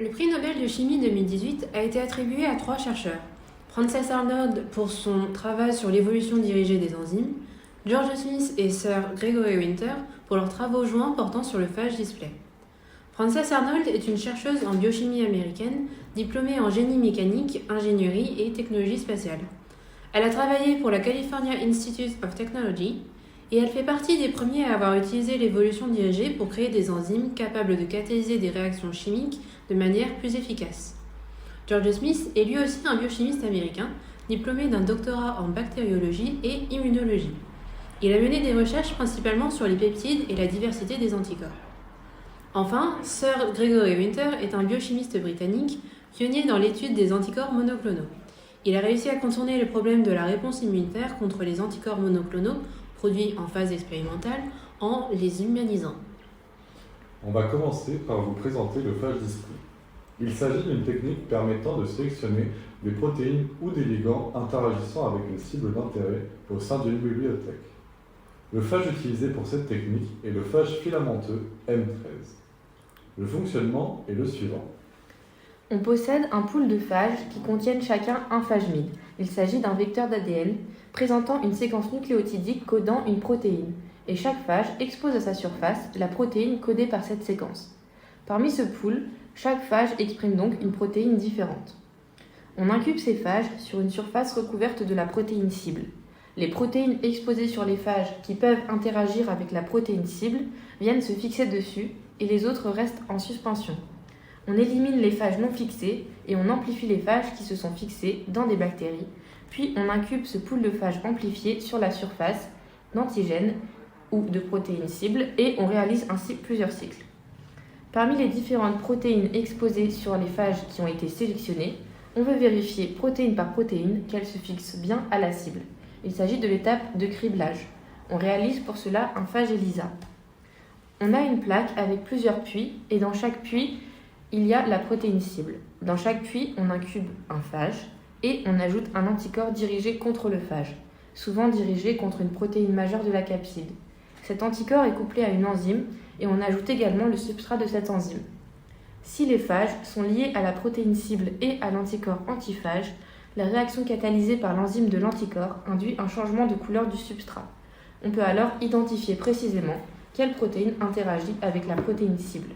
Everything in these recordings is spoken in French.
Le prix Nobel de chimie 2018 a été attribué à 3 chercheurs. Frances Arnold pour son travail sur l'évolution dirigée des enzymes, George Smith et Sir Gregory Winter pour leurs travaux joints portant sur le phage display. Frances Arnold est une chercheuse en biochimie américaine, diplômée en génie mécanique, ingénierie et technologie spatiale. Elle a travaillé pour la California Institute of Technology et elle fait partie des premiers à avoir utilisé l'évolution dirigée pour créer des enzymes capables de catalyser des réactions chimiques de manière plus efficace. George Smith est lui aussi un biochimiste américain, diplômé d'un doctorat en bactériologie et immunologie. Il a mené des recherches principalement sur les peptides et la diversité des anticorps. Enfin, Sir Gregory Winter est un biochimiste britannique, pionnier dans l'étude des anticorps monoclonaux. Il a réussi à contourner le problème de la réponse immunitaire contre les anticorps monoclonaux produits en phase expérimentale en les humanisant. On va commencer par vous présenter le phage display. Il s'agit d'une technique permettant de sélectionner des protéines ou des ligands interagissant avec une cible d'intérêt au sein d'une bibliothèque. Le phage utilisé pour cette technique est le phage filamenteux M13. Le fonctionnement est le suivant. On possède un pool de phages qui contiennent chacun un phagemide. Il s'agit d'un vecteur d'ADN présentant une séquence nucléotidique codant une protéine, et chaque phage expose à sa surface la protéine codée par cette séquence. Parmi ce pool, chaque phage exprime donc une protéine différente. On incube ces phages sur une surface recouverte de la protéine cible. Les protéines exposées sur les phages qui peuvent interagir avec la protéine cible viennent se fixer dessus et les autres restent en suspension. On élimine les phages non fixés et on amplifie les phages qui se sont fixés dans des bactéries, puis on incube ce pool de phages amplifiés sur la surface d'antigènes ou de protéines cibles et on réalise ainsi plusieurs cycles. Parmi les différentes protéines exposées sur les phages qui ont été sélectionnées, on veut vérifier protéine par protéine qu'elles se fixent bien à la cible. Il s'agit de l'étape de criblage. On réalise pour cela un phage ELISA. On a une plaque avec plusieurs puits et dans chaque puits, il y a la protéine cible. Dans chaque puits, on incube un phage et on ajoute un anticorps dirigé contre le phage, souvent dirigé contre une protéine majeure de la capside. Cet anticorps est couplé à une enzyme et on ajoute également le substrat de cette enzyme. Si les phages sont liés à la protéine cible et à l'anticorps antiphage, la réaction catalysée par l'enzyme de l'anticorps induit un changement de couleur du substrat. On peut alors identifier précisément quelle protéine interagit avec la protéine cible.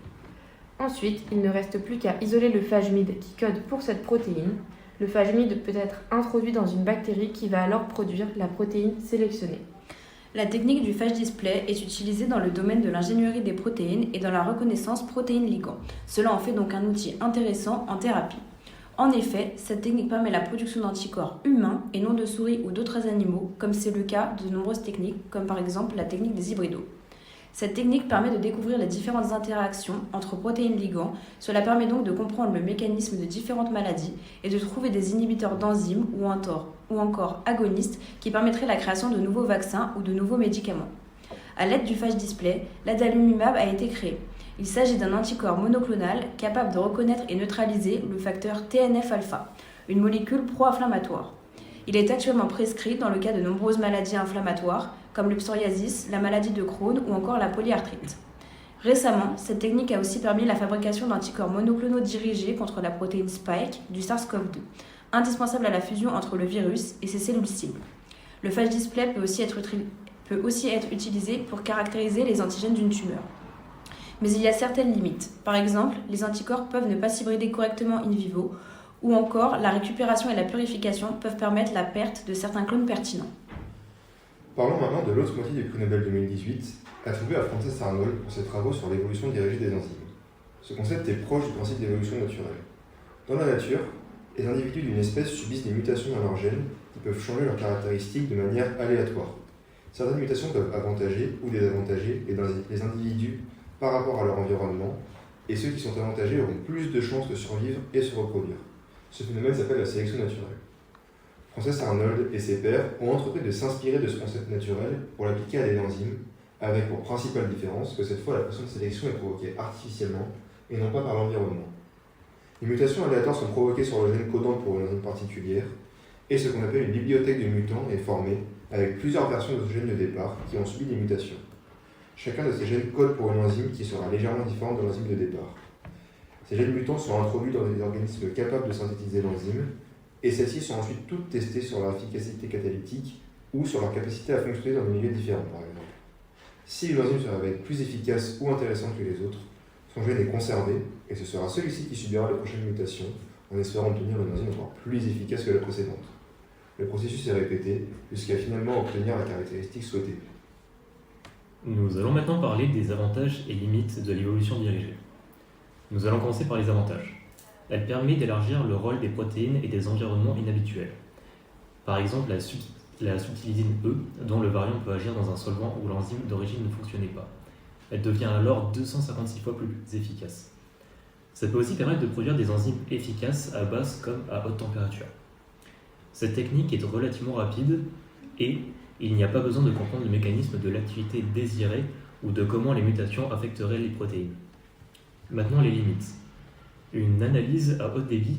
Ensuite, il ne reste plus qu'à isoler le phagemide qui code pour cette protéine. Le phagemide peut être introduit dans une bactérie qui va alors produire la protéine sélectionnée. La technique du phage display est utilisée dans le domaine de l'ingénierie des protéines et dans la reconnaissance protéines-ligands. Cela en fait donc un outil intéressant en thérapie. En effet, cette technique permet la production d'anticorps humains et non de souris ou d'autres animaux, comme c'est le cas de nombreuses techniques, comme par exemple la technique des hybridos. Cette technique permet de découvrir les différentes interactions entre protéines-ligands. Cela permet donc de comprendre le mécanisme de différentes maladies et de trouver des inhibiteurs d'enzymes ou encore agonistes qui permettraient la création de nouveaux vaccins ou de nouveaux médicaments. À l'aide du phage display, l'adalimumab a été créé. Il s'agit d'un anticorps monoclonal capable de reconnaître et neutraliser le facteur TNF-alpha, une molécule pro-inflammatoire. Il est actuellement prescrit dans le cas de nombreuses maladies inflammatoires, comme le psoriasis, la maladie de Crohn ou encore la polyarthrite. Récemment, cette technique a aussi permis la fabrication d'anticorps monoclonaux dirigés contre la protéine Spike du SARS-CoV-2, indispensable à la fusion entre le virus et ses cellules cibles. Le phage display peut aussi être utilisé pour caractériser les antigènes d'une tumeur. Mais il y a certaines limites. Par exemple, les anticorps peuvent ne pas s'hybrider correctement in vivo, ou encore la récupération et la purification peuvent permettre la perte de certains clones pertinents. Parlons maintenant de l'autre moitié du prix Nobel 2018, attribué à Frances Arnold pour ses travaux sur l'évolution dirigée des enzymes. Ce concept est proche du principe d'évolution naturelle. Dans la nature, les individus d'une espèce subissent des mutations dans leurs gènes qui peuvent changer leurs caractéristiques de manière aléatoire. Certaines mutations peuvent avantager ou désavantager les individus par rapport à leur environnement, et ceux qui sont avantagés auront plus de chances de survivre et se reproduire. Ce phénomène s'appelle la sélection naturelle. Frances Arnold et ses pairs ont entrepris de s'inspirer de ce concept naturel pour l'appliquer à des enzymes, avec pour principale différence que cette fois la pression de sélection est provoquée artificiellement et non pas par l'environnement. Les mutations aléatoires sont provoquées sur le gène codant pour une enzyme particulière, et ce qu'on appelle une bibliothèque de mutants est formée avec plusieurs versions de ce gène de départ qui ont subi des mutations. Chacun de ces gènes code pour une enzyme qui sera légèrement différente de l'enzyme de départ. Ces gènes mutants sont introduits dans des organismes capables de synthétiser l'enzyme, et celles-ci sont ensuite toutes testées sur leur efficacité catalytique ou sur leur capacité à fonctionner dans des milieux différents, par exemple. Si l'enzyme se révèle plus efficace ou intéressante que les autres, son gène est conservé, et ce sera celui-ci qui subira la prochaine mutation, en espérant obtenir une enzyme encore plus efficace que la précédente. Le processus est répété jusqu'à finalement obtenir la caractéristique souhaitée. Nous allons maintenant parler des avantages et limites de l'évolution dirigée. Nous allons commencer par les avantages. Elle permet d'élargir le rôle des protéines et des environnements inhabituels. Par exemple, la subtilisine E, dont le variant peut agir dans un solvant où l'enzyme d'origine ne fonctionnait pas. Elle devient alors 256 fois plus efficace. Ça peut aussi permettre de produire des enzymes efficaces à basse comme à haute température. Cette technique est relativement rapide et il n'y a pas besoin de comprendre le mécanisme de l'activité désirée ou de comment les mutations affecteraient les protéines. Maintenant, les limites. Une analyse à haut débit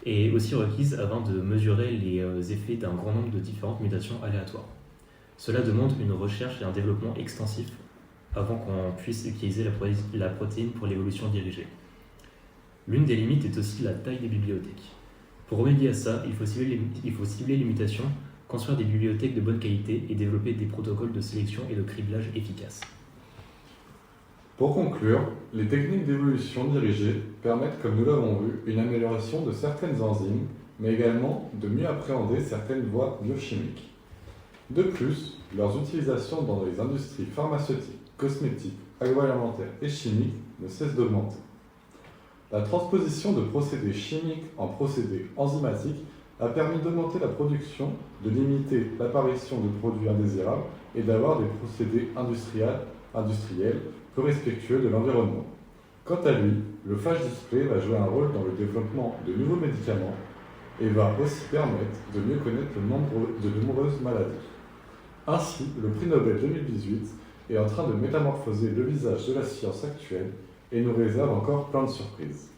est aussi requise afin de mesurer les effets d'un grand nombre de différentes mutations aléatoires. Cela demande une recherche et un développement extensif avant qu'on puisse utiliser la protéine pour l'évolution dirigée. L'une des limites est aussi la taille des bibliothèques. Pour remédier à ça, il faut cibler les mutations, construire des bibliothèques de bonne qualité et développer des protocoles de sélection et de criblage efficaces. Pour conclure, les techniques d'évolution dirigée permettent, comme nous l'avons vu, une amélioration de certaines enzymes, mais également de mieux appréhender certaines voies biochimiques. De plus, leurs utilisations dans les industries pharmaceutiques, cosmétiques, agroalimentaires et chimiques ne cessent d'augmenter. La transposition de procédés chimiques en procédés enzymatiques a permis d'augmenter la production, de limiter l'apparition de produits indésirables et d'avoir des procédés industriels peu respectueux de l'environnement. Quant à lui, le phage display va jouer un rôle dans le développement de nouveaux médicaments et va aussi permettre de mieux connaître de nombreuses maladies. Ainsi, le prix Nobel 2018 est en train de métamorphoser le visage de la science actuelle et nous réserve encore plein de surprises.